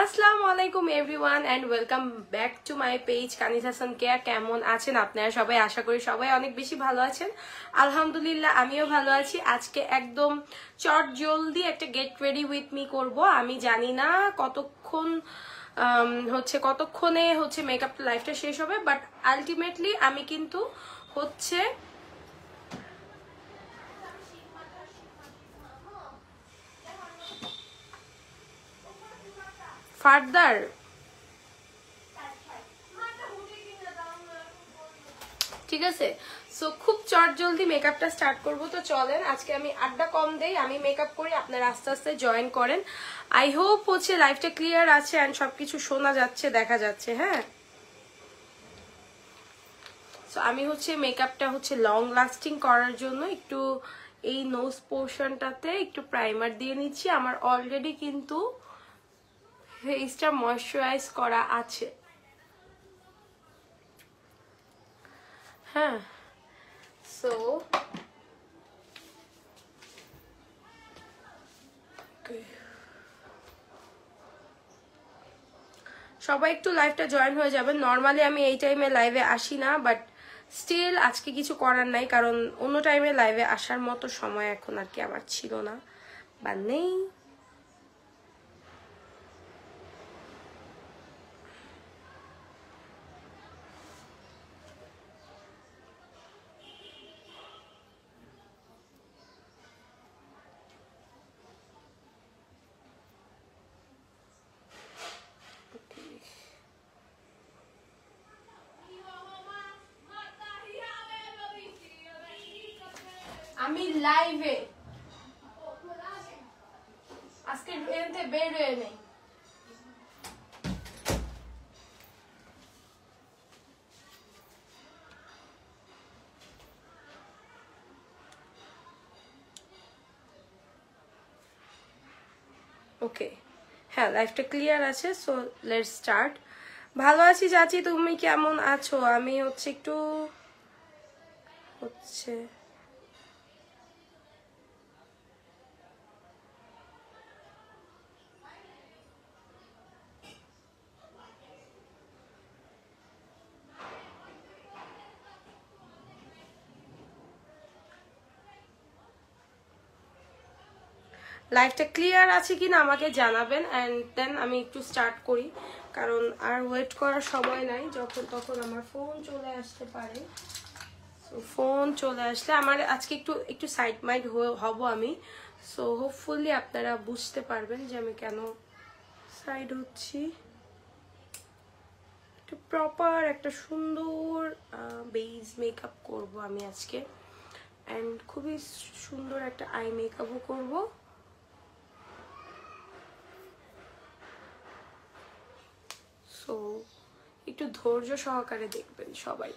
আসসালামু আলাইকুম everyone and welcome back to my page Kaniz Hasan Keya. কেমন আছেন আপনারা সবাই? আশা করি সবাই অনেক বেশি ভালো আছেন। আলহামদুলিল্লাহ আমিও ভালো আছি। আজকে একদম চট জলদি একটা গেট রেডি উইথ মি করব। আমি জানি না কতক্ষণে মেকআপ লাইফটা শেষ হবে, বাট আলটিমেটলি আমি কিন্তু ফার্দার ঠিক আছে। সো খুব চট জলদি মেকআপটা স্টার্ট করব। তো চলেন আজকে আমি আড্ডা কম দেই, আমি মেকআপ করি, আপনারা আস্তে আস্তে জয়েন করেন। আই হোপ লাইফটা ক্লিয়ার আছে এন্ড সবকিছু শোনা যাচ্ছে, দেখা যাচ্ছে। হ্যাঁ, সো আমি মেকআপটা লং লাস্টিং করার জন্য একটু এই নোজ পোর্শনটাতে একটু প্রাইমার দিয়ে নিচ্ছি। আমার অলরেডি কিন্তু ফেসটা ময়শ্চারাইজ করা আছে। হ্যাঁ, সো সবাই একটু লাইভটা জয়েন হয়ে যাবেন। নর্মালি আমি এই টাইমে লাইভে আসি না, বাট স্টিল আজকে কিছু করার নাই, কারণ অন্য টাইমে লাইভে আসার মতো সময় এখন আর কি আমার ছিল না বা নেই। আমি লাইভে আজকে এতে বের হয়ে নেই। ওকে, হ্যাঁ লাইফটা ক্লিয়ার আছে। So let's start. ভালো আছি চাচি, তুমি কেমন আছো? আমি একটু লাইফটা ক্লিয়ার আছে কিনা আমাকে জানাবেন, অ্যান্ড দেন আমি একটু স্টার্ট করি, কারণ আর ওয়েট করার সময় নাই। যখন তখন আমার ফোন চলে আসতে পারে। সো ফোন চলে আসলে আমার আজকে একটু একটু সাইড মাইন্ড হব আমি। সো হোপফুলি আপনারা বুঝতে পারবেন যে আমি কেন সাইড হচ্ছি। একটু প্রপার একটা সুন্দর বেজ মেকআপ করব আমি আজকে, অ্যান্ড খুবই সুন্দর একটা আই মেকআপও করবো। সো একটু ধৈর্য সহকারে দেখবেন সবাই।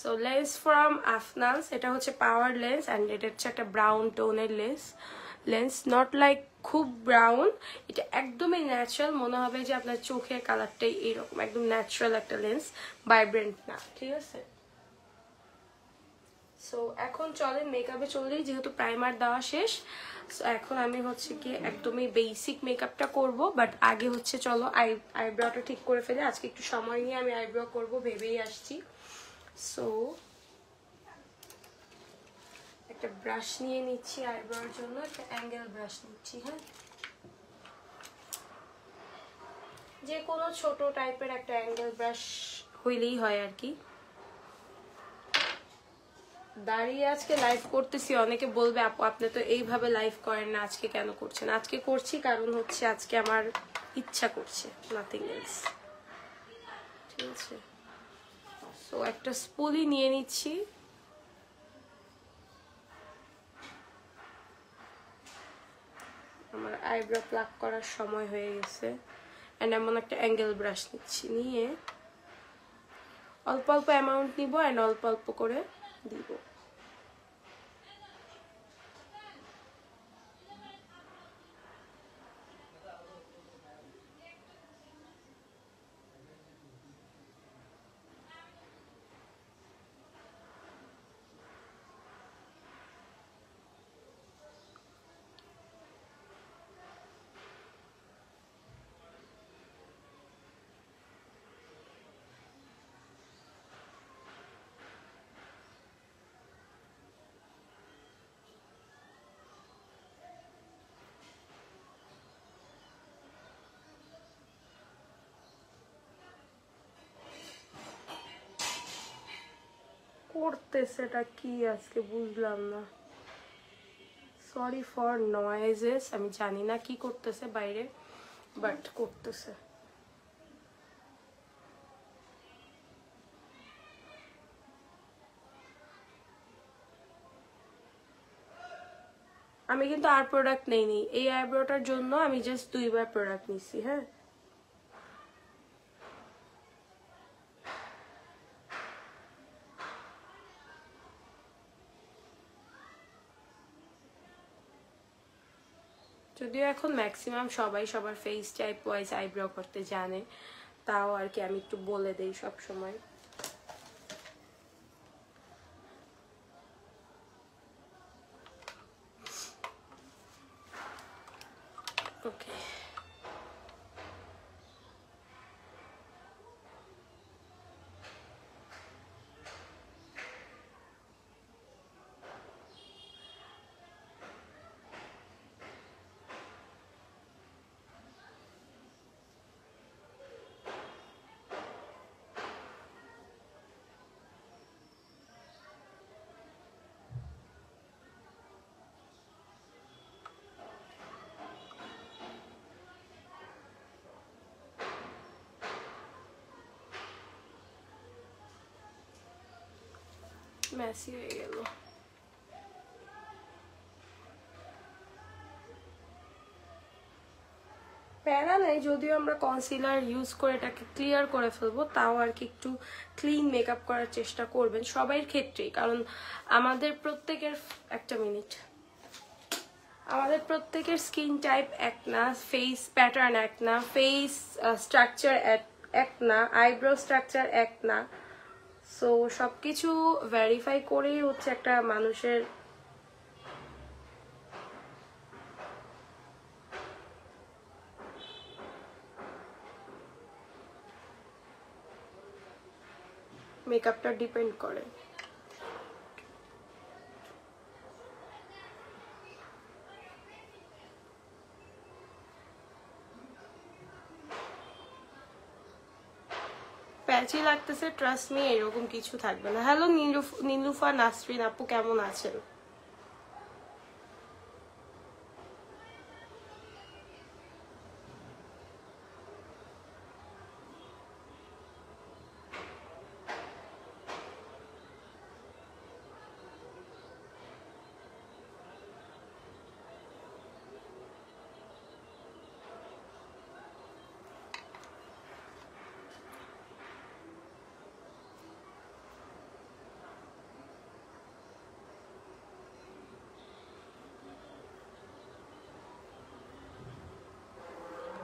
সো লেন্স ফ্রম আফনালস, এটা পাওয়ার লেন্স, অ্যান্ড এটা একটা ব্রাউন টোনের লেন্স নট লাইক খুব ব্রাউন, এটা একদমই ন্যাচারাল। মনে হবে যে আপনার চোখের কালারটাই এইরকম, একদম ন্যাচারাল একটা লেন্স, ভাইব্রেন্ট না। ঠিক আছে, সো এখন চলেন মেকআপে চলে যাই, যেহেতু প্রাইমার দেওয়া শেষ। সো এখন আমি কি একদমই বেসিক মেকআপটা করব, বাট আগে চলো আইব্রোটা ঠিক করে ফেলে। আজকে একটু সময় নিয়ে আমি আইব্রো করব ভেবেই আসছি। সো একটা ব্রাশ নিয়ে নিচ্ছি আইব্রোর জন্য, একটা অ্যাঙ্গেল ব্রাশ নিচ্ছি। হ্যাঁ, যে কোনো ছোট টাইপের একটা অ্যাঙ্গেল ব্রাশ হইলেই হয় আর কি। দাঁড়িয়ে আজকে লাইভ করতেছি, অনেকে বলবে আপু আপনি তো এইভাবে লাইভ করেন না, আজকে কেন করছেন? আজকে করছি কারণ আজকে আমার ইচ্ছা করছে, নাথিং এলস। ঠিক আছে, সো একটা স্পুলি নিয়ে নিচ্ছি। আমার আইব্রো প্লাক করার সময় হয়ে গেছে, অ্যান্ড এমন একটা অ্যাঙ্গেল ব্রাশ নিচ্ছি, নিয়ে অল্প অল্প অ্যামাউন্ট নিব অ্যান্ড অল্প অল্প করে দিব। করতেছে এটা কি আজকে বুঝলাম না। সরি ফর নয়েজেস, আমি জানি না কি করতেছে বাইরে, বাট করতেছে। আমি কিন্তু আর প্রোডাক্ট নেইনি এই আইব্রোটার জন্য, আমি জাস্ট 2বার প্রোডাক্ট নিচ্ছি। হ্যাঁ, যদিও এখন ম্যাক্সিমাম সবাই সবার ফেস টাইপ ওয়াইজ আইব্রো করতে জানে, তাও আর কি আমি একটু বলে দেই সব সময়। ওকে, মেসি হয়ে গেল। প্যারা নাই, যদিও আমরা কনসিলার ইউজ করে এটাকে ক্লিয়ার করে ফেলবো, তাও আর কি একটু ক্লিন মেকআপ করার চেষ্টা করবেন সবার ক্ষেত্রেই, কারণ আমাদের প্রত্যেকের, একটা মিনিট, আমাদের প্রত্যেকের স্কিন টাইপ এক না, ফেস প্যাটার্ন এক না, ফেস স্ট্রাকচার এক না, আইব্রো স্ট্রাকচার এক না। সো সবকিছু ভেরিফাই করেই হচ্ছে একটা মানুষের মেকআপটা ডিপেন্ড করে। প্যাচি লাগতেছে, ট্রাস্ট মি, এরকম কিছু থাকবে না। হ্যালো নীলুফা নাসরিন আপু, কেমন আছেন?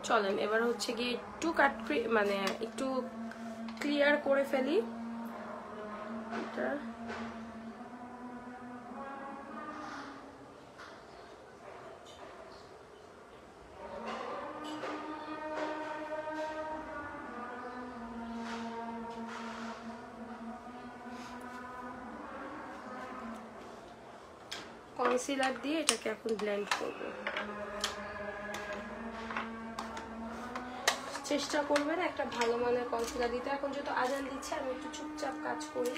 চলেন এবার হচ্ছে গিয়ে একটু মানে একটু ক্লিয়ার করে ফেলি এটা। কনসিলার দিয়ে এটাকে এখন ব্লেন্ড করব। চেষ্টা করবেন একটা ভালো মানের কনসিলার দিতে। এখন যেহেতু আজান দিচ্ছে, আমি একটু চুপচাপ কাজ করি।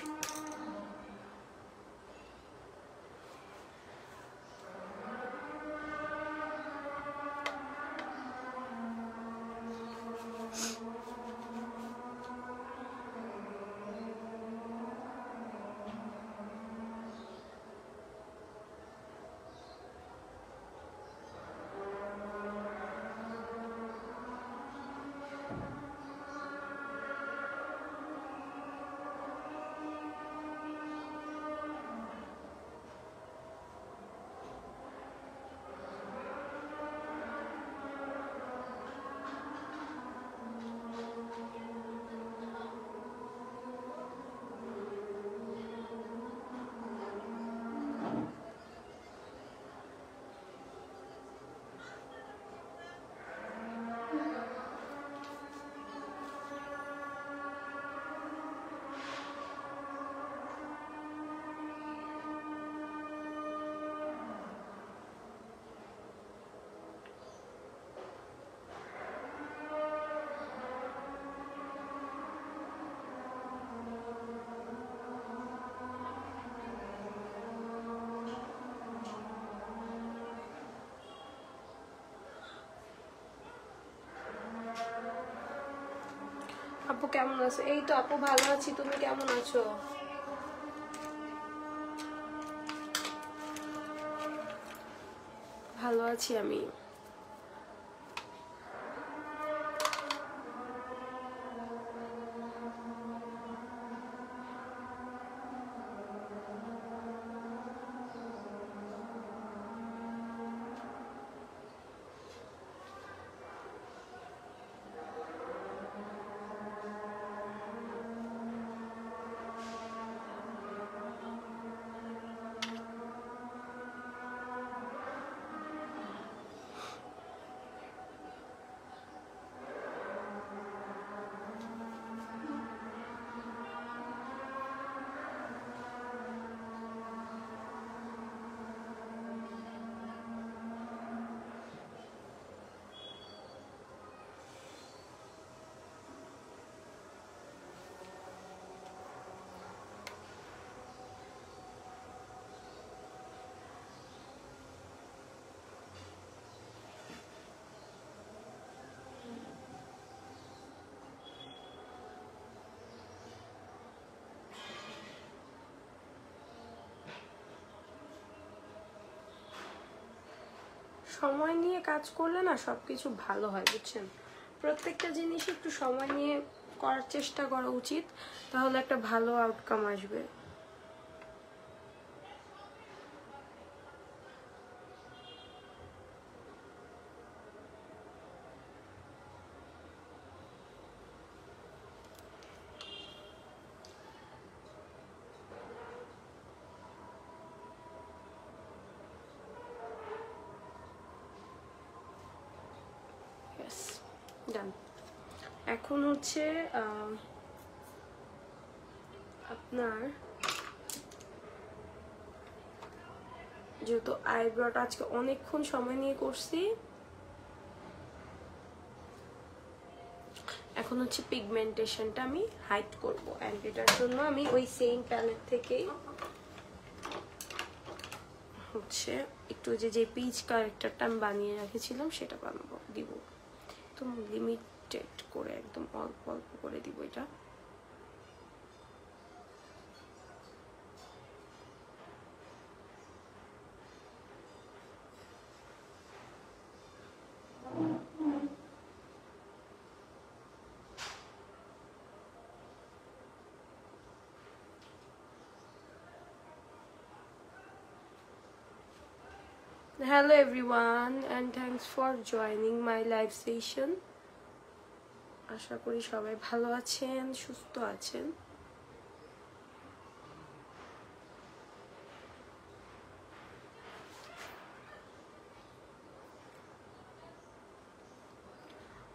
আপু কেমন আছো? এই তো আপু ভালো আছি, তুমি কেমন আছো? ভালো আছি আমি। সময় নিয়ে কাজ করলে না সবকিছু ভালো হয়, বুঝছেন? প্রত্যেকটা জিনিস একটু সময় নিয়ে করার চেষ্টা করা উচিত, তাহলে একটা ভালো আউটকাম আসবে। ডান। এখন হচ্ছে আপনার যেহেতু আইব্রোটা আজকে অনেকক্ষণ সময় নিয়ে করছি, এখন হচ্ছে পিগমেন্টেশনটা আমি হাইড করবো, অ্যান্ড এটার জন্য আমি ওই সেম প্যালেট থেকেই হচ্ছে একটু যে পিচ ক্যারেক্টারটা আমি বানিয়ে রেখেছিলাম সেটা বানাবো, দিব। তো লিমিটেড করে একদম অল্প অল্প করে দিব এটা। Hello everyone and thanks for joining my live session. আশা করি সবাই ভালো আছেন, সুস্থ আছেন।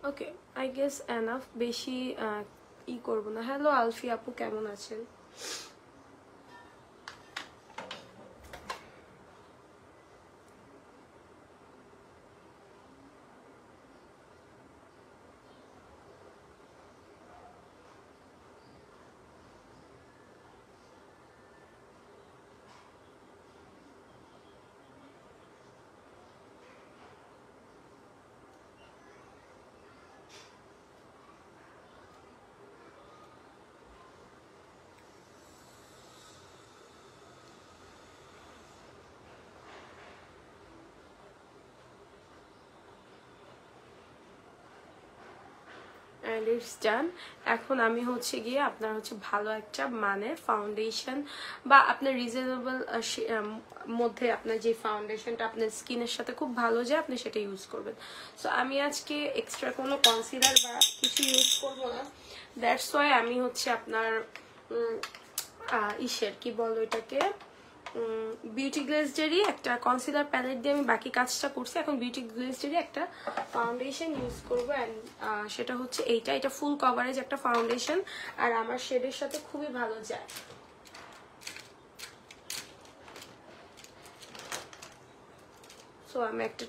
ওকে, আই গেস এনাফ, বেশি ই করব না। হ্যালো আলফি আপু, কেমন আছেন? and it's done. এখন আমি হচ্ছে গিয়ে আপনার হচ্ছে ভালো একটা মানের ফাউন্ডেশন বা আপনার রিজনেবল মধ্যে আপনার যে ফাউন্ডেশনটা আপনার স্কিনের সাথে খুব ভালো যায় আপনি সেটা ইউজ করবেন। সো আমি আজকে এক্সট্রা কোনো কনসিলার বা কিছু ইউজ করবো না, দ্যাটস ওয়াই আমি হচ্ছে আপনার ইসের কি বলো এটাকে, বিউটি গ্লেজডেরই একটা কনসিলার প্যালেট দিয়ে আমি বাকি কাজটা করছি। এখন বিউটি গ্লেজডেরই একটা ফাউন্ডেশন ইউজ করবো, অ্যান্ড সেটা হচ্ছে এটা ফুল কভারেজ একটা ফাউন্ডেশন আর আমার শেডের সাথে খুবই ভালো যায়। সো আমি একটা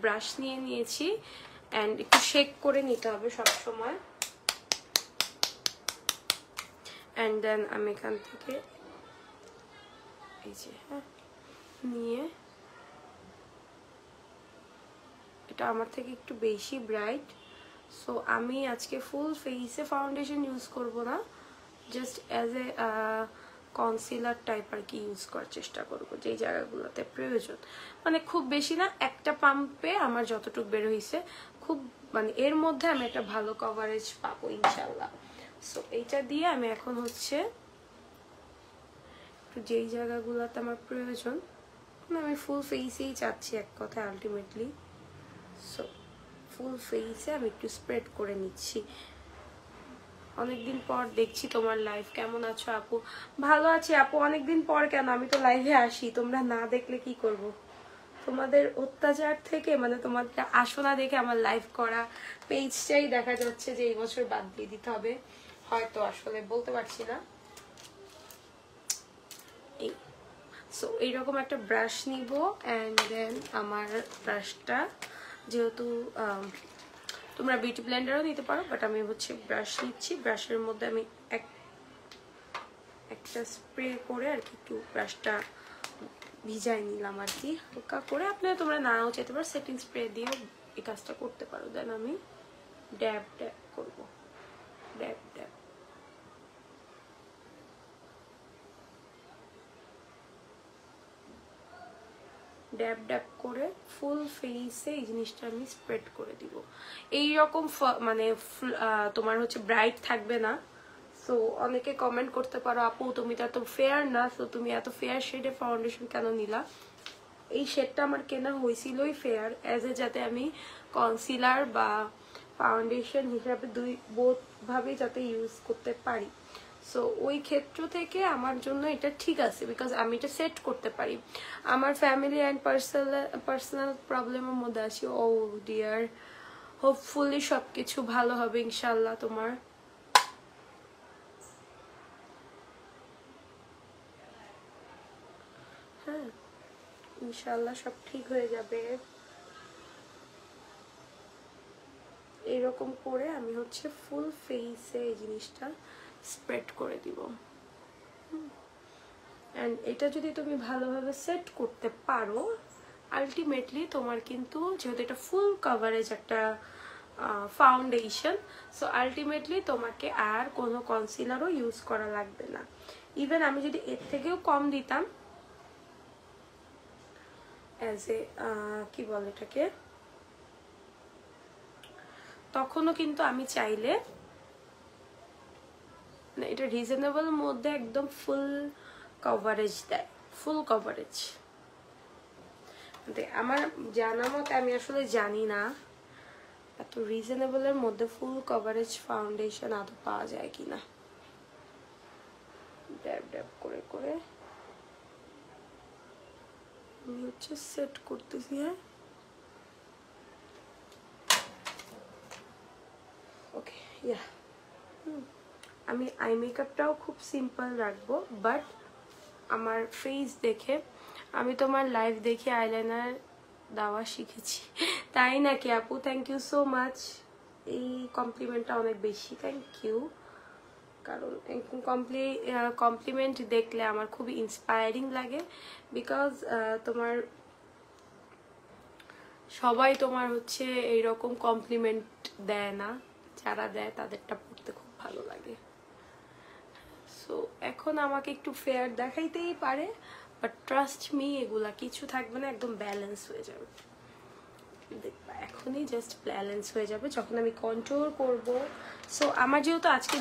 ব্রাশ নিয়ে নিয়েছি, অ্যান্ড একটু শেক করে নিতে হবে সবসময়, অ্যান্ড দেন আমি এখান থেকে এই যে নিয়ে, এটা আমার থেকে একটু বেশি ব্রাইট, সো আমি আজকে ফুল ফেসে ফাউন্ডেশন ইউজ করব না, just as a concealer type আর কি ইউজ করার চেষ্টা করব যেই জায়গাগুলোতে প্রয়োজন, মানে খুব বেশি না, একটা পাম্পে আমার যতটুকু বের হয়েছে খুব, মানে এর মধ্যে আমি একটা ভালো কভারেজ পাবো ইনশাল্লাহ। সো এইটা দিয়ে আমি এখন হচ্ছে একটু যেই জায়গাগুলোতে আমার প্রয়োজন, আমি ফুল ফেসেই চাচ্ছি এক কথা আলটিমেটলি। সো ফুল ফেসে আমি একটু স্প্রেড করে নিচ্ছি। অনেকদিন পর দেখছি তোমার লাইভ, কেমন আছো আপু? ভালো আছি আপু, অনেকদিন পর। কেন, আমি তো লাইভে আসি, তোমরা না দেখলে কি করব? তোমাদের অত্যাচার থেকে, মানে তোমাদের আসো না দেখে আমার লাইভ করা পেজটাই দেখা যাচ্ছে যে এই বছর বাদ দিয়ে দিতে হবে হয়তো, আসলে বলতে পারছি না। এই সো এইরকম একটা ব্রাশ নিব, অ্যান্ড দেন আমার ব্রাশটা যেহেতু তোমরা বিউটি ব্লেন্ডারও নিতে পারো, বাট আমি হচ্ছে ব্রাশ নিচ্ছি। ব্রাশের মধ্যে আমি একটা স্প্রে করে আর কি একটু ব্রাশটা ভিজাই নিলাম আর কি হালকা করে। আপনারা তোমরা নাও চাইতে পারো, সেটিং স্প্রে দিয়েও এই কাজটা করতে পারো। দেন আমি ড্যাব ড্যাব করবো, ড্যাব ড্যাব। ড্যাব ড্যাব করে ফুল ফেসে এই জিনিসটা আমি স্প্রেড করে দিব। এইরকম মানে তোমার হচ্ছে ব্রাইট থাকবে না। সো অনেকে কমেন্ট করতে পারো আপু তুমি তো এত ফেয়ার না, সো তুমি এত ফেয়ার শেডে ফাউন্ডেশন কেন নিলা? এই শেডটা আমার কেনা হয়েছিলই ফেয়ার, অ্যাজ এ যাতে আমি কনসিলার বা ফাউন্ডেশন হিসাবে বোথ ভাবে যাতে ইউজ করতে পারি। সো ওই ক্ষেত্র থেকে আমার জন্য এটা ঠিক আছে, বিকজ আমি এটা সেট করতে পারি। আমার ফ্যামিলি অ্যান্ড পার্সোনাল প্রবলেমের মধ্যে আছি। ও ডিয়ার, হোপফুলি সবকিছু ভালো হবে ইনশাল্লাহ তোমার। হ্যাঁ, ইনশাল্লাহ সব ঠিক হয়ে যাবে। এরকম করে আমি হচ্ছে ফুল ফেসে এই জিনিসটা স্প্রেড করে দিব। অ্যান্ড এটা যদি তুমি ভালোভাবে সেট করতে পারো, আলটিমেটলি তোমার কিন্তু, যেহেতু এটা ফুল কভারেজ একটা ফাউন্ডেশন, সো আলটিমেটলি তোমাকে আর কোনো কনসিলারও ইউজ করা লাগবে না। ইভেন আমি যদি এর থেকেও কম দিতাম, অ্যাজ এ কি বলে এটাকে, তখনও কিন্তু আমি চাইলে, এটা রিজনেবল মধ্যে একদম ফুল কভারেজ দেয়, ফুল কভারেজ। আমার জানা মতে, আমি আসলে জানি না এত রিজনেবলের মধ্যে ফুল কভারেজ ফাউন্ডেশন আদৌ পাওয়া যায় কিনা। ড্যাব ড্যাব করে করে আমি হচ্ছে সেট করতেছি। হ্যাঁ, ওকে, ইয়া। আমি আই মেকআপটাও খুব সিম্পল রাখবো, বাট আমার ফেস দেখে, আমি তোমার লাইভ দেখে আইলাইনার দেওয়া শিখেছি। তাই নাকি আপু? থ্যাংক ইউ সো মাচ, এই কমপ্লিমেন্টটা অনেক বেশি, থ্যাংক ইউ। কারণ কমপ্লিমেন্ট দেখলে আমার খুবই ইন্সপায়ারিং লাগে, বিকজ তোমার সবাই তোমার হচ্ছে এইরকম কমপ্লিমেন্ট দেয় না, যারা দেয় তাদেরটা পড়তে খুব ভালো লাগে। সো এখন আমাকে একটু ফেয়ার দেখাইতেই পারে, বাট ট্রাস্ট মি, এগুলা কিছু থাকবে না, একদম ব্যালেন্স হয়ে যাবে। দেখবা এখনই জাস্ট ব্যালেন্স হয়ে যাবে যখন আমি কন্ট্রোল করব। সো আমার যেহেতু আজকে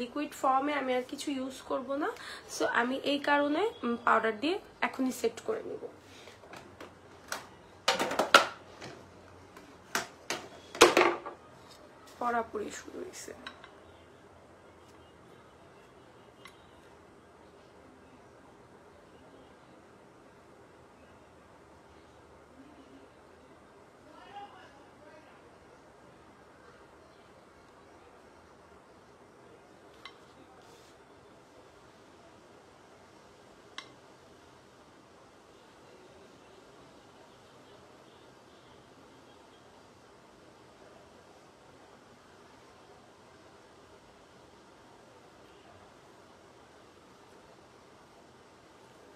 লিকুইড ফর্মে আমি আর কিছু ইউজ করব না, সো আমি এই কারণে পাউডার দিয়ে এখনই সেট করে নিব। পড়াপড়ি শুরু হয়েছে।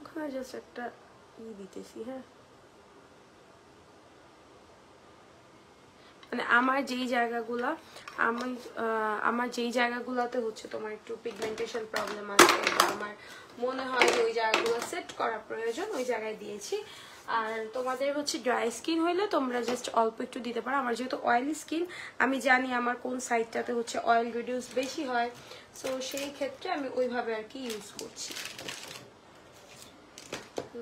ওখানে জাস্ট একটা দিতেছি। হ্যাঁ, মানে আমার যেই জায়গাগুলো আমার যেই জায়গাগুলোতে হচ্ছে তোমার একটু পিগমেন্টেশন প্রবলেম আছে বা আমার মনে হয় যে ওই জায়গাগুলো সেট করা প্রয়োজন, ওই জায়গায় দিয়েছি। আর তোমাদের হচ্ছে ড্রাই স্কিন হইলে তোমরা জাস্ট অল্প একটু দিতে পারো। আমার যেহেতু অয়েলি স্কিন, আমি জানি আমার কোন সাইডটাতে হচ্ছে অয়েল রিডিউস বেশি হয়, সো সেই ক্ষেত্রে আমি ওইভাবে আর কি ইউজ করছি।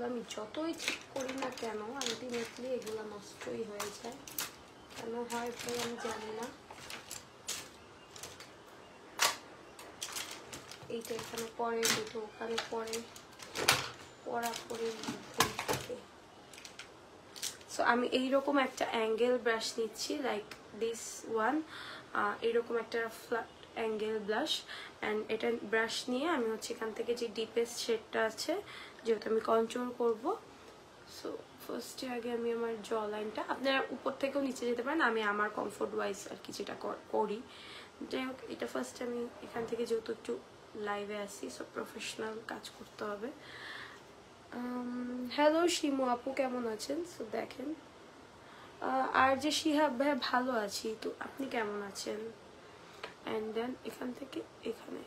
আমি যতই ঠিক করি না কেন আলটিমেটলি এগুলো নষ্টই হয়ে যায়। কেন হয় ভাই আমি জানি না। এইটা এখানে পরে, দুটো ওখানে পরে, পড়া পরে থাকে। সো আমি এইরকম একটা অ্যাঙ্গেল ব্রাশ নিচ্ছি, লাইক দিস ওয়ান, এইরকম একটা ফ্ল্যাট অ্যাঙ্গেল ব্রাশ। অ্যান্ড এটা ব্রাশ নিয়ে আমি হচ্ছে এখান থেকে যে ডিপেস্ট শেডটা আছে, যেহেতু আমি কন্ট্রোল করবো, সো ফার্স্টে আগে আমি আমার জ লাইনটা, আপনারা উপর থেকেও নিচে যেতে পারেন, আমি আমার কমফোর্ট ওয়াইজ আর কি যেটা করি। যাই হোক, এটা ফার্স্ট আমি এখান থেকে যেহেতু একটু লাইভে আসি, সো প্রফেশনাল কাজ করতে হবে। হ্যালো শিমু আপু, কেমন আছেন? সো দেখেন, আর যে শিহাব ভাই, ভালো আছি, তো আপনি কেমন আছেন? অ্যান্ড দেন এখান থেকে এখানে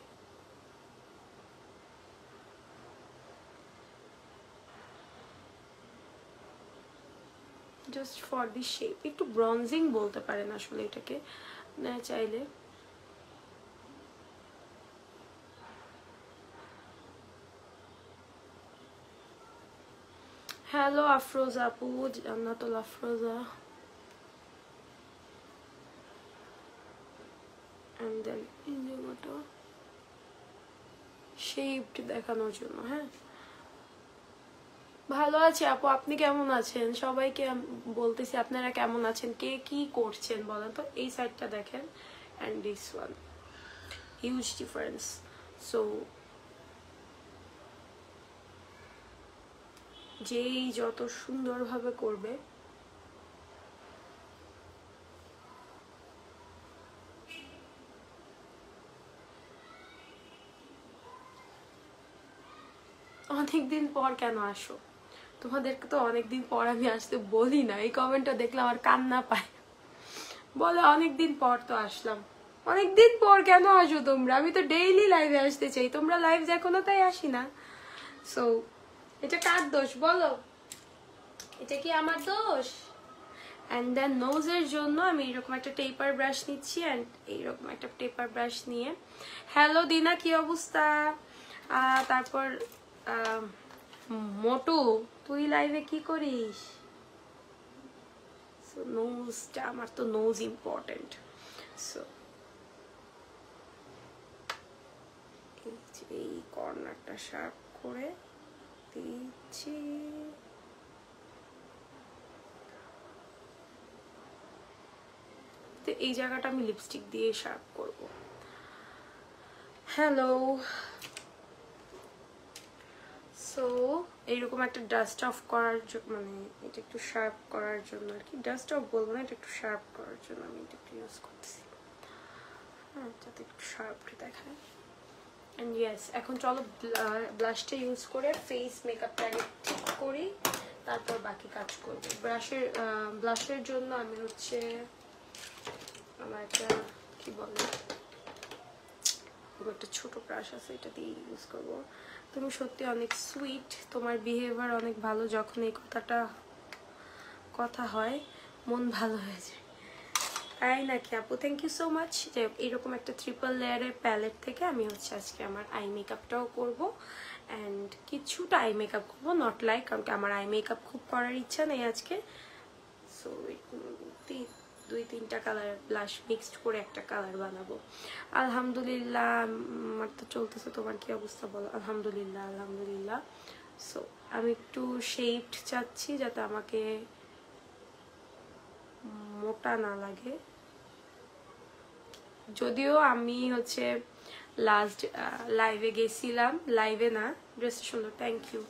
জাস্ট ফর দি শেপ, একটু ব্রঞ্জিং বলতে পারেন আসলে এটাকে না চাইলে। হ্যালো আফরোজা আপু, জান্নাতুল আফরোজা। and then ইন্ডিগোটা শেপড দেখানোর জন্য। হ্যাঁ, ভালো আছি আপু, আপনি কেমন আছেন? সবাইকে বলতেছি আপনারা কেমন আছেন, কে কি করছেন বলেন তো। এই সাইডটা দেখেন, and this one, huge difference. So যেই যত সুন্দরভাবে করবে, অনেকদিন পর কেন আসো? তোমাদেরকে তো অনেকদিন পর আমি আসতে বলি না, এই কমেন্টটা দেখলে আমার কান্না পায়। বলে অনেকদিন পর তো আসলাম, অনেকদিন পর কেন আসো তোমরা? আমি তো ডেইলি লাইভে আসতে চাই, তোমরা লাইভ দেখো না তাই আসি না। সো এটা কার দোষ বলো? এটা কি আমার দোষ? অ্যান্ড দেন নোজের জন্য আমি এরকম একটা টেপার ব্রাশ নিচ্ছি, অ্যান্ড এইরকম একটা টেপার ব্রাশ নিয়ে। হ্যালো দিনা, কি অবস্থা? তারপর মোটু, তুই লাইভে কি করিস? সো নোজটা, আমার তো নোজ ইম্পর্টেন্ট। সো এই কর্নারটা শার্প করে দিচ্ছি। তো এই জায়গাটা আমি লিপস্টিক দিয়ে শার্প করব। হ্যালো, সো এইরকম একটা ডাস্ট অফ করার জন্য, মানে এটা একটু শার্প করার জন্য আর কি, ডাস্ট অফ বলবো না, এটা একটু শার্প করার জন্য আমি এটা একটু ইউজ করছি, হ্যাঁ, যাতে একটু শার্প দেখায়। অ্যান্ড ইয়েস, এখন চলো ব্লাশটা ইউজ করে ফেস মেকআপটা আগে ঠিক করি, তারপর বাকি কাজ করবো। ব্লাশের জন্য আমি হচ্ছে আমার একটা কি বলে, একটা ছোট ব্রাশ আছে, এটা দিয়ে ইউজ করবো। তুমি সত্যি অনেক সুইট, তোমার বিহেভিয়ার অনেক ভালো, যখন এই কথা হয় মন ভালো হয়ে যায়। তাই নাকি আপু? Thank you so much. যে এরকম একটা ট্রিপল লেয়ারের প্যালেট থেকে আমি হচ্ছে আজকে আমার আই মেকআপটাও করবো, অ্যান্ড কিছুটা আই মেকআপ করবো, নট লাইক, কারণ আমার আই মেকআপ খুব করার ইচ্ছা নেই আজকে। সো 2-3টা কালার ব্লাশ মিক্সড করে একটা কালার বানাবো। আলহামদুলিল্লাহ, আমার তো চলতেছে, তোমার কি অবস্থা বলো? আলহামদুলিল্লাহ, আলহামদুলিল্লাহ। সো আমি একটু শেপড চাচ্ছি যাতে আমাকে মোটা না লাগে। যদিও আমি হচ্ছে লাস্ট লাইভে গেছিলাম, লাইভে না, ড্রেসটা সুন্দর, থ্যাংক ইউ,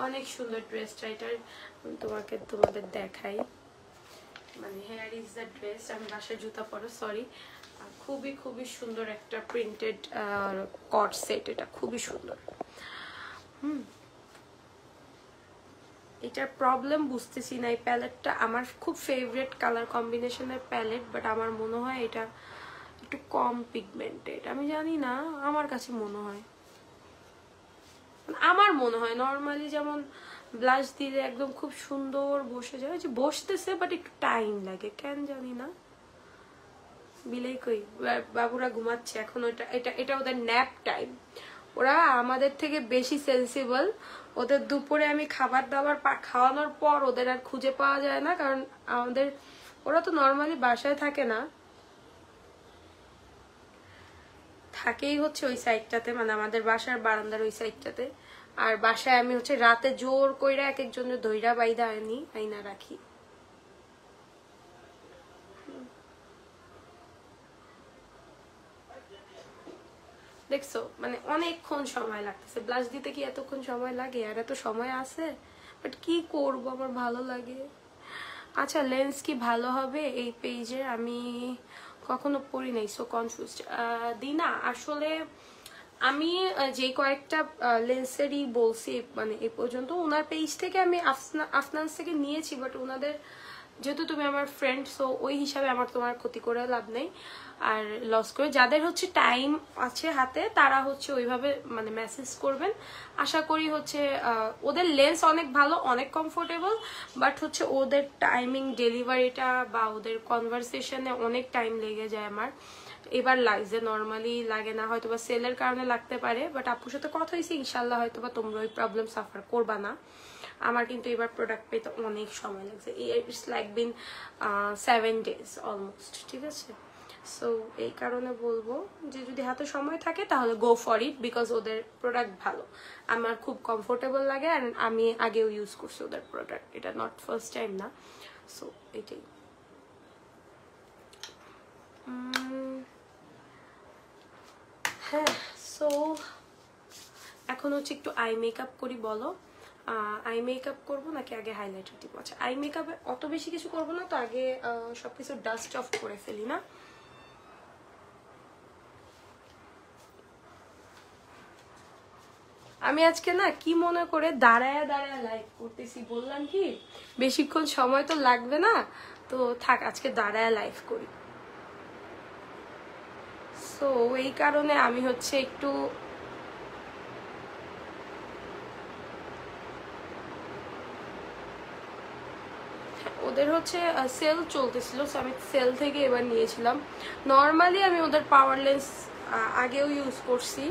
অনেক সুন্দর ড্রেসটা। এটার তোমাদের দেখাই, মানে হেয়ার ইজ দ্য ড্রেস, আমি বাসায় জুতা পরো, সরি। খুবই খুবই সুন্দর একটা প্রিন্টেড কট সেট, এটা খুবই সুন্দর। এটার প্রবলেম বুঝতেছি না। এই প্যালেটটা আমার খুব ফেভারিট কালার কম্বিনেশনের প্যালেট, বাট আমার মনে হয় এটা একটু কম পিগমেন্টেড। আমি জানি না, আমার কাছে মনে হয়, নর্মালি যেমন ব্লাশ দিলে একদম খুব সুন্দর বসে যায়, যে বসতেছে বাট একটু টাইম লাগে, কেন জানি না। বিলেই কই, বাবুরা ঘুমাচ্ছে এখন, এটা ওদের ন্যাপ টাইম। ওরা আমাদের থেকে বেশি সেন্সিবল। ওদের দুপুরে আমি খাবার দাবার খাওয়ানোর পর ওদের আর খুঁজে পাওয়া যায় না, কারণ ওরা তো নর্মালি বাসায় থাকে না, থাকেই হচ্ছে ওই সাইডটাতে, মানে আমাদের বাসার বারান্দার ওই সাইডটাতে। আর বাসায় আমি হচ্ছে রাতে জোর কইরা এক একজনের ধইরা বাইদা আইনা রাখি। দেখছো, মানে অনেকক্ষণ সময় লাগতেছে ব্লাশ দিতে। কি এতক্ষণ সময় লাগে? আর এত সময় আছে, বাট কি করব, আমার ভালো লাগে। আচ্ছা, লেন্স কি ভালো হবে এই পেজে? আমি কখনো পড়ি নাই, সো কনফিউজড। দিনা, আসলে আমি যে কয়েকটা লেন্সেরই বলছি মানে এই পর্যন্ত, ওনার পেজ থেকে আমি আফনান্স থেকে নিয়েছি, বাট ওনাদের যেহেতু তুমি আমার ফ্রেন্ড, সো ওই হিসাবে আমার তোমার ক্ষতি করে লাভ নেই আর লস করে। যাদের হচ্ছে টাইম আছে হাতে, তারা হচ্ছে ওইভাবে মানে মেসেজ করবেন। আশা করি হচ্ছে ওদের লেন্স অনেক ভালো, অনেক কমফোর্টেবল, বাট হচ্ছে ওদের টাইমিং ডেলিভারিটা বা ওদের কনভারসেশনে অনেক টাইম লেগে যায় আমার। এবার লাগছে, নর্মালি লাগে না, হয়তো বা সেলের কারণে লাগতে পারে, বাট আপুর সাথে কথা হয়েছে, ইনশাল্লাহ হয়তো বা তোমরা ওই প্রবলেম সাফার করবা না। আমার কিন্তু এবার প্রোডাক্ট পেতে অনেক সময় লাগছে, it's like been 7 days almost, ঠিক আছে? সো এই কারণে বলবো যে যদি হাতে সময় থাকে তাহলে গো ফর ইট, বিকজ ওদের প্রোডাক্ট ভালো, আমার খুব কমফোর্টেবল লাগে, অ্যান্ড আমি আগেও ইউজ করছি ওদের প্রোডাক্ট, এটা নট ফার্স্ট টাইম না। সো এটাই। হ্যাঁ, সো এখন হচ্ছে একটু আই মেকআপ করি। বলো, আই মেকআপ করবো নাকি আগে হাইলাইটার দিব? আচ্ছা, আই মেকআপে অত বেশি কিছু করবো না তো, আগে সবকিছু ডাস্ট অফ করে ফেলি না? আমি আজকে না কি মনে করে দাঁড়ায় লাইভ করতেছি, বললাম কি বেশিক্ষণ সময় তো লাগবে না, তো থাক আজকে দাঁড়ায় লাইভ করি। সো এই কারণে আমি হচ্ছে একটু ওদের হচ্ছে সেল চলতেছিল, সো আমি সেল থেকে এবার নিয়েছিলাম। নর্মালি আমি ওদের পাওয়ার লেন্স আগেও ইউজ করছি,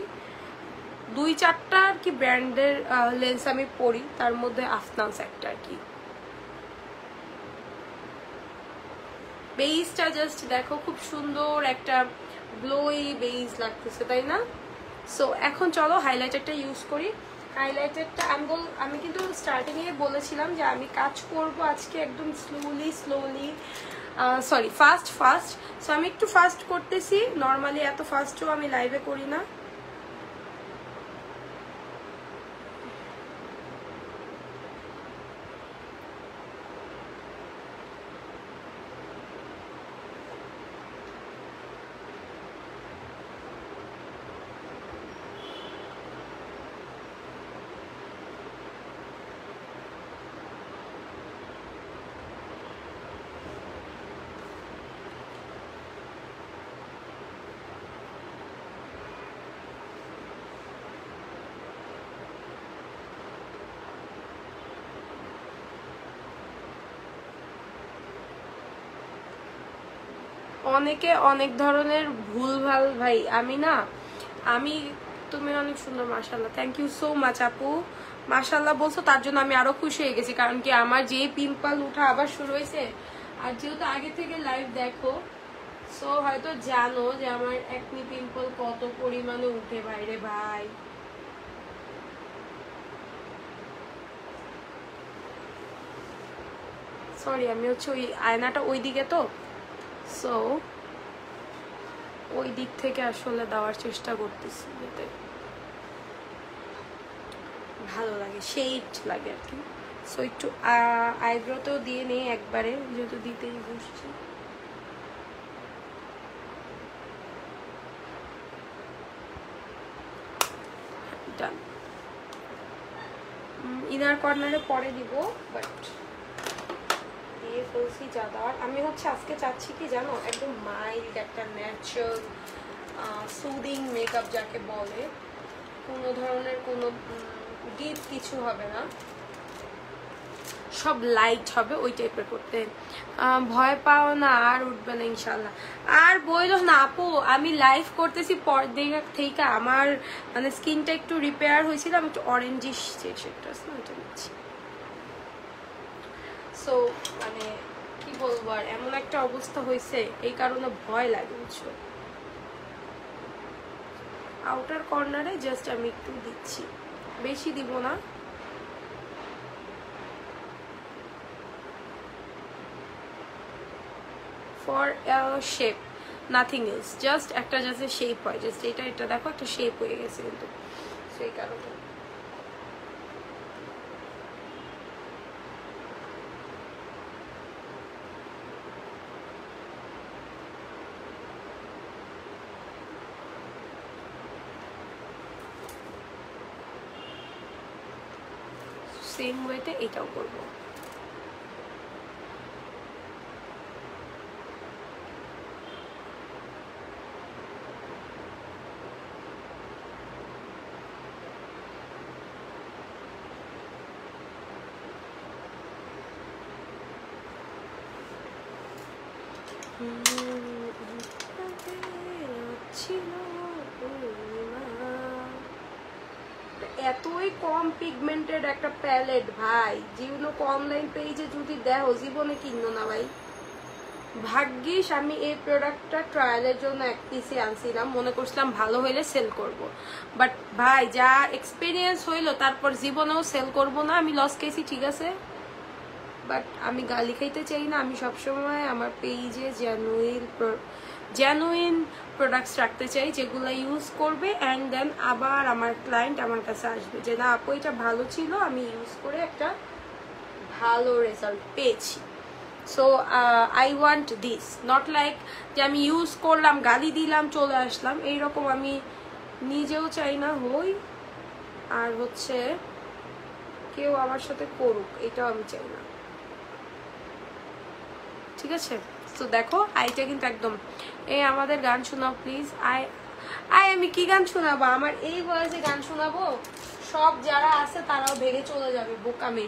2-4টা আর কি ব্র্যান্ডের লেন্স আমি পরি, তার মধ্যে আফনান্স একটা আর কি। বেইজটা জাস্ট দেখো, খুব সুন্দর একটা গ্লোই বেইজ লাগতেছে, তাই না? সো এখন চলো হাইলাইটারটা ইউজ করি। হাইলাইটারটা আমি কিন্তু স্টার্টিংয়ে বলেছিলাম যে আমি কাজ করব আজকে একদম স্লোলি ফাস্ট। সো আমি একটু ফাস্ট করতেছি, নর্মালি এত ফাস্টও আমি লাইভে করি না। অনেকে অনেক ধরনের ভুলভাল, ভাই আমি তুমি অনেক সুন্দর, মাশাআল্লাহ, থ্যাংক ইউ সো মাচ আপু। মাশাআল্লাহ বলছো তার জন্য আমি আরো খুশি হয়ে গেছি, কারণ কি আমার যে পিম্পল উঠা আবার শুরু হয়েছে, আর যেহেতু আগে থেকে লাইভ দেখো, সো হয়তো জানো যে আমার একনি পিম্পল কত পরিমাণে উঠে বাইরে ভাই। সরি, আমি হচ্ছে ওই আয়নাটা ওই দিকে, তো সো ওই দিক থেকে আসলে দেওয়ার চেষ্টা করতেছি যাতে ভালো লাগে, শেড লাগে আর কি। সো একটু আইব্রোতেও দিয়ে নেই একবারে, যেহেতু দিতেই বসছি। ডান। ইনার ইনার কর্নারে পরে দিব, বাট দিয়ে ফেলছি জাদা। আর আমি হচ্ছে আজকে চাচ্ছি কি জানো, একদম মাইল্ড একটা ন্যাচারাল সুদিং মেকআপ যাকে বলে, কোনো ধরনের কোনো ডিপ কিছু হবে না, সব লাইট হবে, ওই টাইপের করতে। ভয় পাও না, আর উঠবে না ইনশাল্লাহ। আর বইলো না আপু, আমি লাইভ করতেছি পর দিকে থেকে আমার মানে স্কিনটা একটু রিপেয়ার হয়েছিল, আমি একটু অরেঞ্জিশ শেডটা আছে না ওটা নিচ্ছি। সো মানে কি বলবো, আর এমন একটা অবস্থা হয়েছে, এই কারণে ভয় লাগে বুঝছো। আউটার কর্নারে জাস্ট আমি একটু দিচ্ছি, বেশি দিব না। For shape, nothing else, just একটা জাস্ট শেপ হয়, জাস্ট এটা দেখো একটা শেপ হয়ে গেছে কিন্তু, সেই কারণে। সেম ওয়েতে এটাও করবো। এতই কম পিগমেন্টেড একটা প্যালেট ভাই, জীবন অনলাইন পেজে যদি দেও জীবনে কিনো না ভাই। ভাগ্যিস আমি এই প্রোডাক্টটা ট্রায়ালের জন্য এক পিসে আনছিলাম, মনে করছিলাম ভালো হইলে সেল করব, বাট ভাই যা এক্সপিরিয়েন্স হইলো তারপর জীবনেও সেল করব না, আমি লস খেয়েছি ঠিক আছে, বাট আমি গালি খাইতে চাই না। আমি সবসময় আমার পেজে জেনুইন প্রোডাক্টস রাখতে চাই, যেগুলো ইউজ করবে অ্যান্ড দেন আবার আমার ক্লায়েন্ট আমার কাছে আসবে যে না আপু এটা ভালো ছিল, আমি ইউজ করে একটা ভালো রেজাল্ট পেয়েছি। So I want this, not like যে আমি ইউজ করলাম গালি দিলাম চলে আসলাম, এইরকম আমি নিজেও চাই না হই, আর হচ্ছে কেউ আমার সাথে করুক এটাও আমি চাই না, ঠিক আছে। তো দেখো আইটা কিন্তু একদম এই আমাদের গান শোনাও প্লিজ। আমি কি গান শোনাবো, আমার এই বয়সে গান শোনাবো, সব যারা আছে তারাও ভেঙে চলে যাবে বোকামে।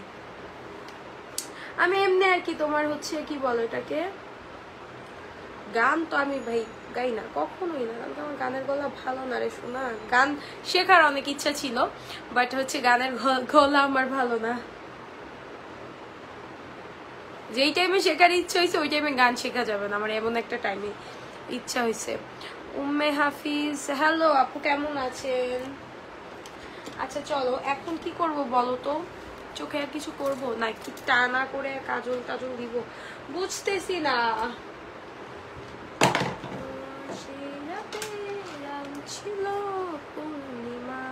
আমি এমনি আর কি তোমার হচ্ছে কি বলো এটাকে, গান তো আমি ভাই গাই না কখনোই না, কারণ আমার গানের গলা ভালো না রে শোনা। গান শেখার অনেক ইচ্ছা ছিল, বাট হচ্ছে গানের গলা আমার ভালো না। যেই টাইমে শেখার ইচ্ছা হয়েছে ওই টাইমে গান শেখা যাবে না, আমার এমন একটা টাইমে ইচ্ছা হয়েছে। উম্মে হাফিজ, হ্যালো আপু কেমন আছেন? আচ্ছা চলো এখন কি করব বলো তো, চোখে আর কিছু করব না, একটু টানা করে কাজল টাজল দিব, বুঝতেছি না। ছিল পূর্ণিমা,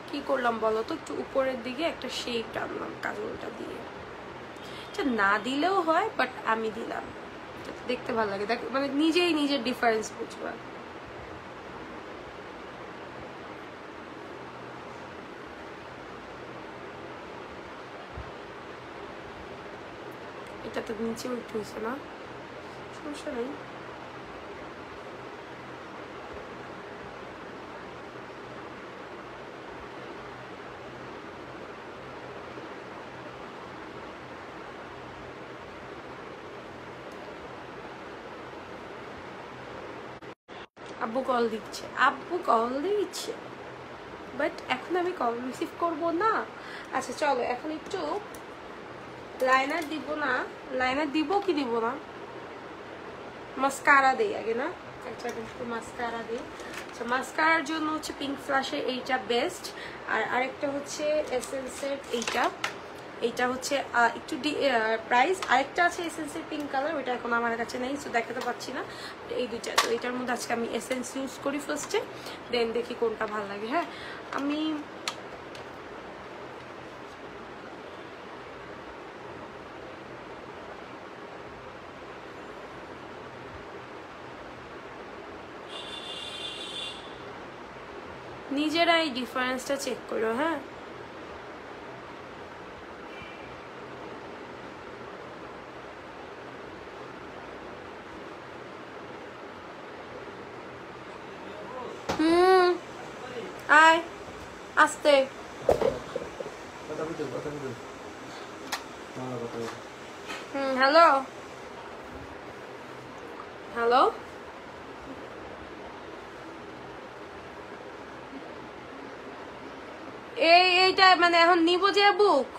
কি করলাম বলো তো, একটু উপরের দিকে একটা শেপ টানলাম কাজলটা দিয়ে, এটা না দিলেও হয় বাট আমি দিলাম, দেখতে ভালো লাগে, দেখ মানে নিজেই নিজের ডিফারেন্স বুঝবা। এটা তো নিচে উঠে হয়েছে না, সমস্যা নেই। আব্বু কল দিচ্ছে, আব্বু কল দিচ্ছে, বাট এখন আমি কল রিসিভ করব না। আচ্ছা চলো এখন একটু লাইনার দিব না, লাইনার দিব কি দিব না, মাস্কারা দেই আগে না, একটা একটু মাস্কারা দিই। আচ্ছা মাস্কারার জন্য হচ্ছে পিঙ্ক ফ্লাশের এইটা বেস্ট, আর আরেকটা হচ্ছে এসেন্সের এইটা হচ্ছে একটু প্রাইস, আরেকটা আছে এসেন্সের পিঙ্ক কালার, ওইটা এখন আমার কাছে নেই সো দেখাতে পাচ্ছি না, এই দুইটা। তো এইটার মধ্যে আজকে আমি এসেন্স ইউজ করি ফার্স্টে, দেন দেখি কোনটা ভালো লাগে। হ্যাঁ আমি নিজেরাই ডিফারেন্সটা চেক করো। হ্যাঁ, আয় আস্তে। হ্যালো হ্যালো, এইটা মানে এখন নিব যে বুক,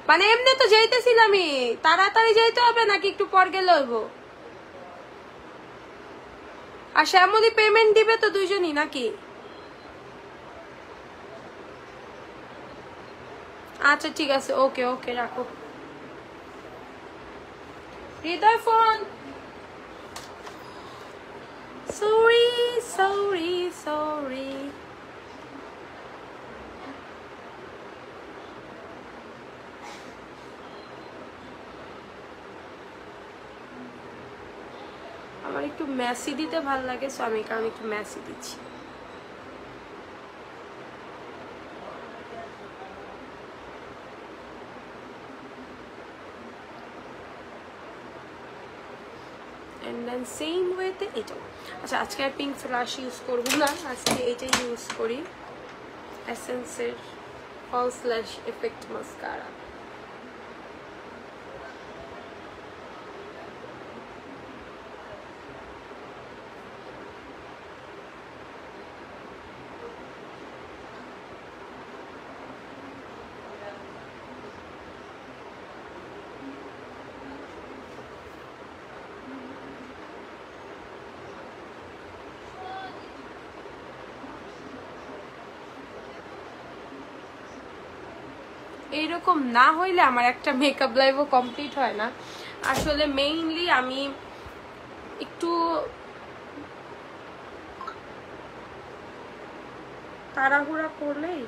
মানে এমনি তো যাইতেছিলাম, আমি তাড়াতাড়ি যাইতে হবে নাকি একটু পর গেলে হইব? আর শ্যামলি পেমেন্ট দিবে তো দুইজনই নাকি? আচ্ছা ঠিক আছে, ওকে ওকে, রাখো। হৃদয় ফোন। Sorry sorry sorry. আমার একটু মেসি দিতে ভাল লাগে, সো আমি কারণ একটু মেসি দিচ্ছি। and then same with এটা। আচ্ছা আজকে আর পিঙ্ক ফ্লাশ ইউজ করব না, আজকে এইটাই ইউজ করি, এসেন্সের ফলস ল্যাশ এফেক্ট মাস্কারা। এইরকম না হইলে আমার একটা মেকআপ লাইভও কমপ্লিট হয় না। আসলে মেইনলি আমি একটু তাড়াহুড়া করলেই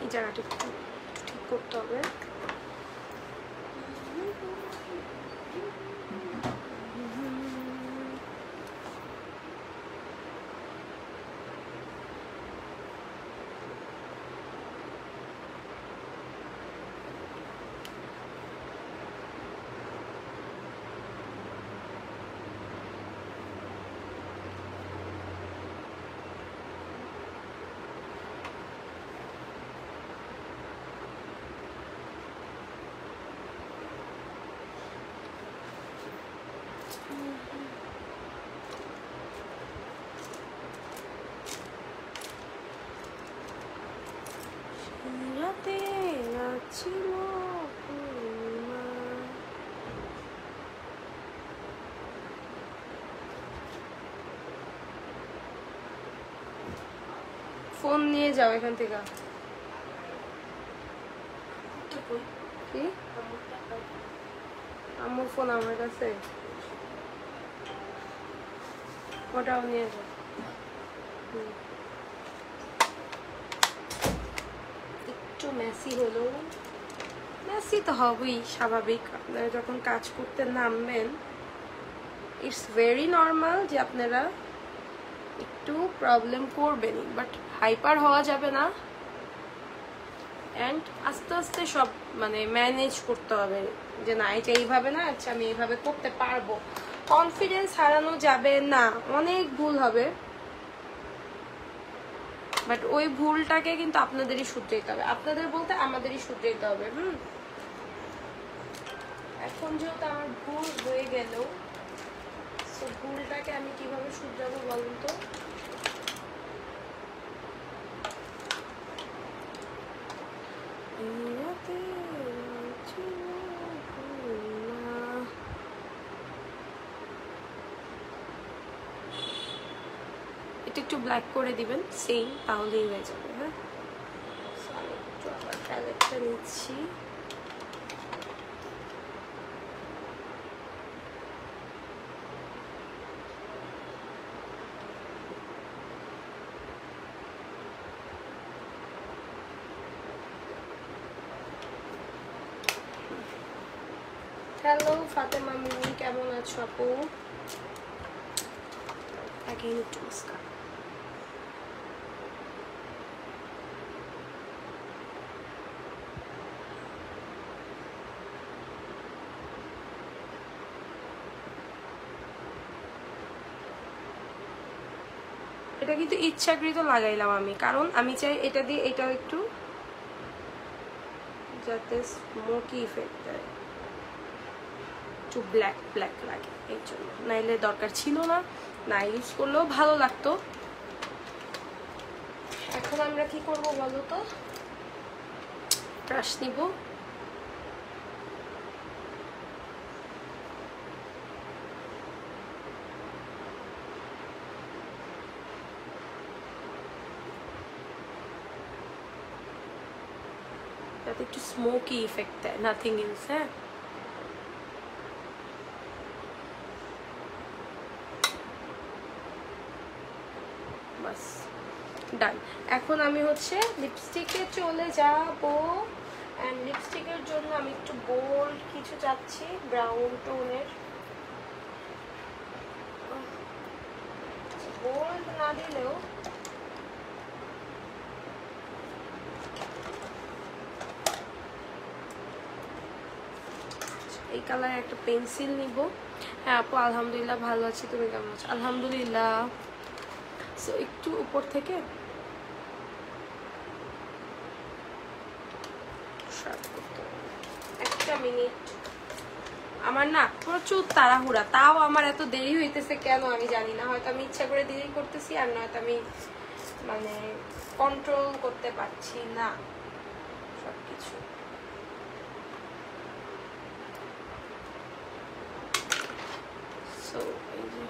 এই জায়গাটা একটু ঠিক করতে হবে। ফোন নিয়ে যাও এখান থেকে। কি আমার ফোন আমার কাছে, ওটাও নিয়ে যাও। একটু মেসি হলো, মেসি তো হবেই, স্বাভাবিক। আপনারা যখন কাজ করতে নামবেন, ইটস ভেরি নর্মাল যে আপনারা একটু প্রবলেম করবেনই, বাট হাইপার হওয়া যাবে না। অ্যান্ড আস্তে আস্তে সব মানে ম্যানেজ করতে হবে, যে না এটা এইভাবে না, আচ্ছা আমি এইভাবে করতে পারবো। কনফিডেন্স হারানো যাবে না, অনেক ভুল হবে, বাট ওই ভুলটাকে কিন্তু আপনাদেরই শুধরাইতে হবে। আপনাদের বলতে আমাদেরই শুধরাইতে হবে। এখন যেহেতু আমার ভুল হয়ে গেল, সো ভুলটাকে আমি কিভাবে শুধরাবো বলুন তো? এটা একটু ব্ল্যাক করে দিবেন, সেম, তাহলেই হয়ে যাবে। হ্যাঁ, প্যালেটটা নিচ্ছি। হ্যালো ফাতেমা মিমি, কেমন আছো আপু? Again একটু মাস্কারা। এটা কিন্তু ইচ্ছাকৃত লাগাইলাম আমি, কারণ আমি চাই এটা দিয়ে এটাও একটু যাতে স্মোকি ইফেক্ট দেয়, একটু ব্ল্যাক ব্ল্যাক লাগে, এই জন্য। নাইলে দরকার ছিল না, না ইউজ করলেও ভালো লাগতো। এখন আমরা কি করব বলো তো? ব্রাশ নিব, যাতে একটু স্মোকি ইফেক্ট দেয়, নাথিং এলস। হ্যাঁ, বাস ডান। এখন আমি হচ্ছে লিপস্টিকে চলে যাব, অ্যান্ড লিপস্টিকের জন্য আমি একটু বোল্ড কিছু চাচ্ছি, ব্রাউন টোনের। বোল্ড না দিলেও এই কালার একটা পেন্সিল নিব। হ্যাঁ আপু আলহামদুলিল্লাহ ভালো আছি, তুমি কেমন আছো? আলহামদুলিল্লাহ। সো একটু উপর থেকে একটা মিনিট, আমার না প্রচুর তাড়াহুড়া, তাও আমার এত দেরি হইতেছে কেন আমি জানি না। হয়তো আমি ইচ্ছা করে দেরি করতেছি, আর নয়তো আমি মানে কন্ট্রোল করতে পারছি না সবকিছু। সো এই যে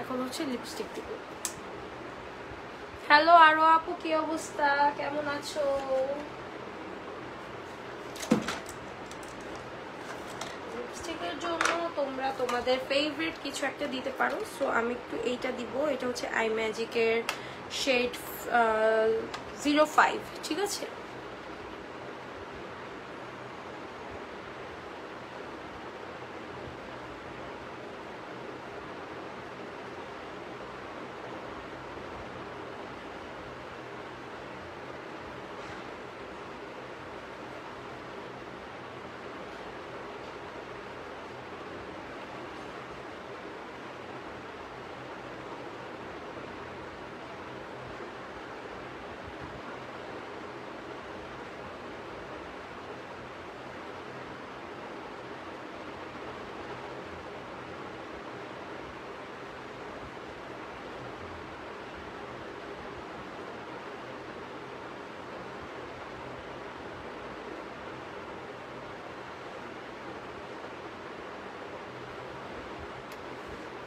এখন হচ্ছে লিপস্টিক দিব। হ্যালো আরো আপু, কি অবস্থা, কেমন আছো? লিপস্টিকের জন্য তোমরা তোমাদের ফেভারিট কিছু একটা দিতে পারো। সো আমি একটু এইটা দিব, এটা হচ্ছে আই ম্যাজিকের শেড 05, ঠিক আছে?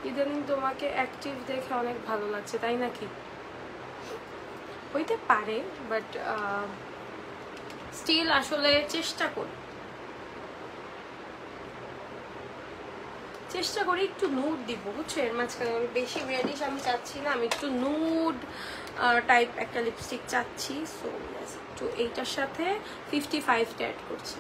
ইদানিং তোমাকে অ্যাক্টিভ দেখে অনেক ভালো লাগছে, তাই নাকি? হইতে পারে, বাট স্টিল আসলে চেষ্টা করি চেষ্টা করি একটু নুড দিব, বুঝছো? এর মাঝখানে আমি বেশি রেডিশ আমি চাচ্ছি না, আমি একটু নুড টাইপ একটা লিপস্টিক চাচ্ছি। সো একটু এইটার সাথে 55টা অ্যাড করছি।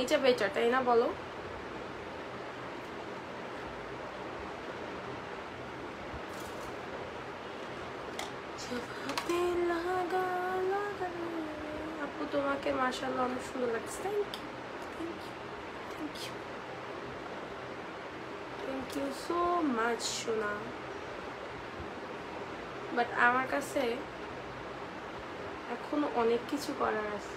এইটা বেটার, তাই না বলো? আপু তোমাকে মাশাআল্লাহ অনেক সুন্দর লাগছে। Thank you, thank you, thank you, thank you so much সোনা। বাট আমার কাছে এখনো অনেক কিছু করার আছে।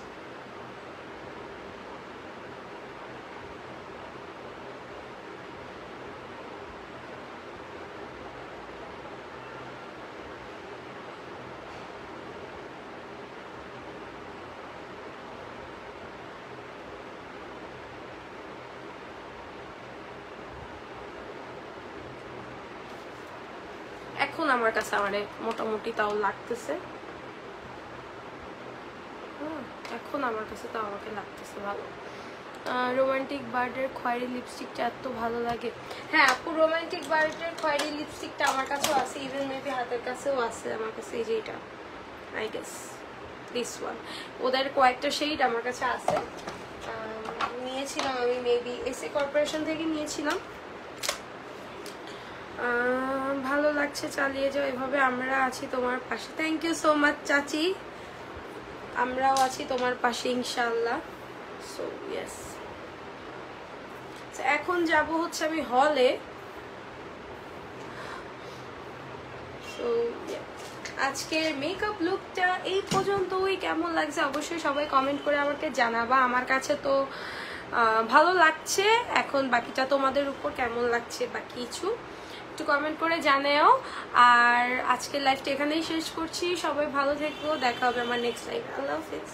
এখন আমার কাছে মোটামুটি তাও লাগতেছে, এখন আমার কাছে তাও আমাকে লাগতেছে ভালো। রোমান্টিক বার্ডের খয়েরি লিপস্টিকটা এত ভালো লাগে। হ্যাঁ আপু, রোমান্টিক বার্ডের খয়েরি লিপস্টিকটা আমার কাছেও আছে, ইভেন মেবি হাতের কাছেও আছে আমার কাছে। এই যে এটা, আই গেস দিস ওয়ান, ওদের কয়েকটা শেড আমার কাছে আছে। নিয়েছিলাম আমি মেবি এসএ কর্পোরেশন থেকে নিয়েছিলাম। ভালো লাগছে, চালিয়ে যাও এভাবে, আমরা আছি তোমার পাশে। থ্যাংক ইউ সো মাচ চাচি, আমরাও আছি তোমার পাশে ইনশাআল্লাহ। সো ইয়েস, এখন যাব হচ্ছে আমি হলে। সো আজকের মেকআপ লুকটা এই পর্যন্তই। কেমন লাগছে অবশ্যই সবাই কমেন্ট করে আমাকে জানাবা। আমার কাছে তো ভালো লাগছে, এখন বাকিটা তোমাদের উপর কেমন লাগছে বা কিছু একটু কমেন্ট করে জানাও। আর আজকের লাইভটা এখানেই শেষ করছি, সবাই ভালো থেকো, দেখা হবে আমার নেক্সট লাইভে। আল্লাহ হাফেজ।